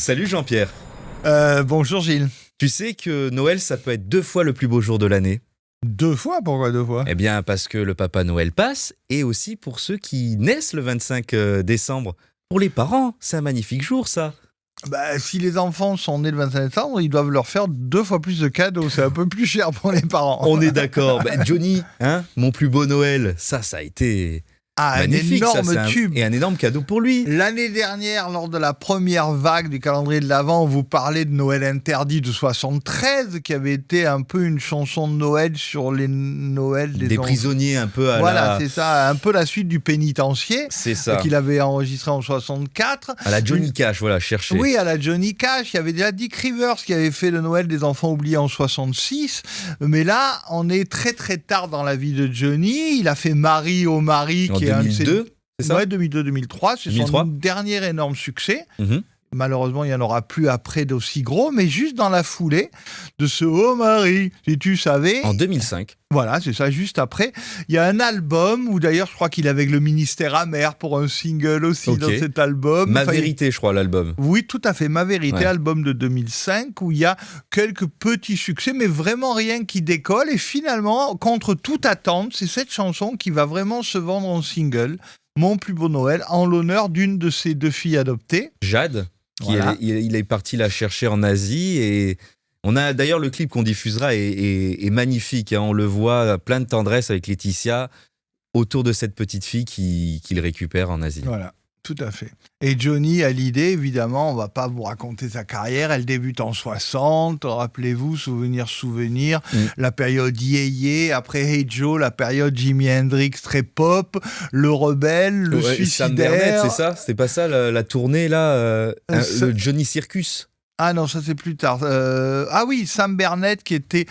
Salut Jean-Pierre. Bonjour Gilles. Tu sais que Noël, ça peut être 2 fois le plus beau jour de l'année? 2 fois? Pourquoi 2 fois? Eh bien, parce que le Papa Noël passe, et aussi pour ceux qui naissent le 25 décembre. Pour les parents, c'est un magnifique jour, ça. Si les enfants sont nés le 25 décembre, ils doivent leur faire 2 fois plus de cadeaux. C'est un peu plus cher pour les parents. On est d'accord. Johnny, mon plus beau Noël, ça a été magnifique. Un énorme tube. Et un énorme cadeau pour lui. L'année dernière, lors de la première vague du calendrier de l'Avent, on vous parlait de Noël interdit de 73, qui avait été un peu une chanson de Noël sur les Noëls des prisonniers un peu à Voilà, c'est ça, un peu la suite du pénitencier. C'est ça. Qu'il avait enregistré en 64. À la Johnny Cash, voilà, cherchez. Oui, à la Johnny Cash. Il y avait déjà Dick Rivers qui avait fait le Noël des enfants oubliés en 66. Mais là, on est très très tard dans la vie de Johnny. Il a fait Marie au Marie, qui est 2002, c'est ça? Ouais, 2002-2003. C'est 2003. son dernier énorme succès. Mhm. Malheureusement, il n'y en aura plus après d'aussi gros, mais juste dans la foulée de ce Oh Marie, si tu savais. En 2005. Voilà, c'est ça, juste après. Il y a un album où d'ailleurs, je crois qu'il est avec le Ministère amer pour un single aussi dans cet album. Ma vérité, je crois, l'album. Oui, tout à fait. Ma vérité, album de 2005, où il y a quelques petits succès, mais vraiment rien qui décolle. Et finalement, contre toute attente, c'est cette chanson qui va vraiment se vendre en single. Mon plus beau Noël, en l'honneur d'une de ses 2 filles adoptées. Jade. Voilà. Il est parti la chercher en Asie et on a d'ailleurs le clip qu'on diffusera est magnifique. On le voit plein de tendresse avec Laetitia autour de cette petite fille qu'il récupère en Asie. Voilà, tout à fait. Et Johnny a l'idée, évidemment, on va pas vous raconter sa carrière, elle débute en 60, rappelez-vous, souvenir, la période Yé, après Hey Joe, la période Jimi Hendrix très pop, le rebelle, le suicidaire. Sam Bernett, c'est ça? C'est pas ça la tournée là, le Johnny Circus? Ah non, ça c'est plus tard. Ah oui, Sam Bernett qui était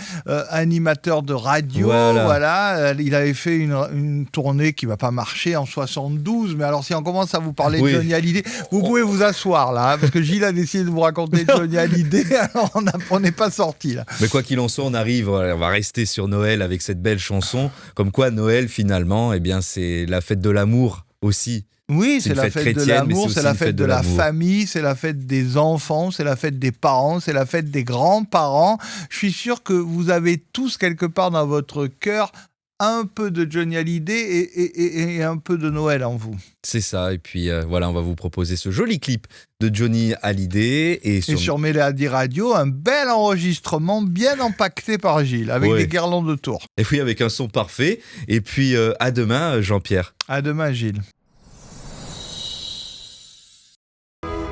animateur de radio. Voilà. Il avait fait une tournée qui va pas marcher en 72. Mais alors si on commence à vous parler de Johnny Hallyday, vous pouvez vous asseoir là, parce que Gilles a décidé de vous raconter Johnny Hallyday. Alors on n'est pas sorti là. Mais quoi qu'il en soit, on va rester sur Noël avec cette belle chanson. Comme quoi Noël finalement, eh bien c'est la fête de l'amour aussi. Oui, c'est la fête de l'amour, c'est la fête de la famille, c'est la fête des enfants, c'est la fête des parents, c'est la fête des grands-parents. Je suis sûr que vous avez tous quelque part dans votre cœur un peu de Johnny Hallyday et un peu de Noël en vous. C'est ça, et puis voilà, on va vous proposer ce joli clip de Johnny Hallyday. Et sur Mélodie Radio, un bel enregistrement bien empaqueté par Gilles, avec des guirlandes autour. Et puis avec un son parfait, et puis à demain Jean-Pierre. À demain Gilles.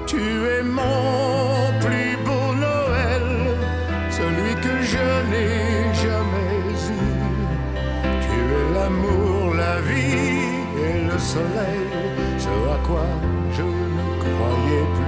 Tu es mon plus beau Noël, celui que je n'ai jamais eu. Tu es l'amour, la vie et le soleil, ce à quoi je ne croyais plus.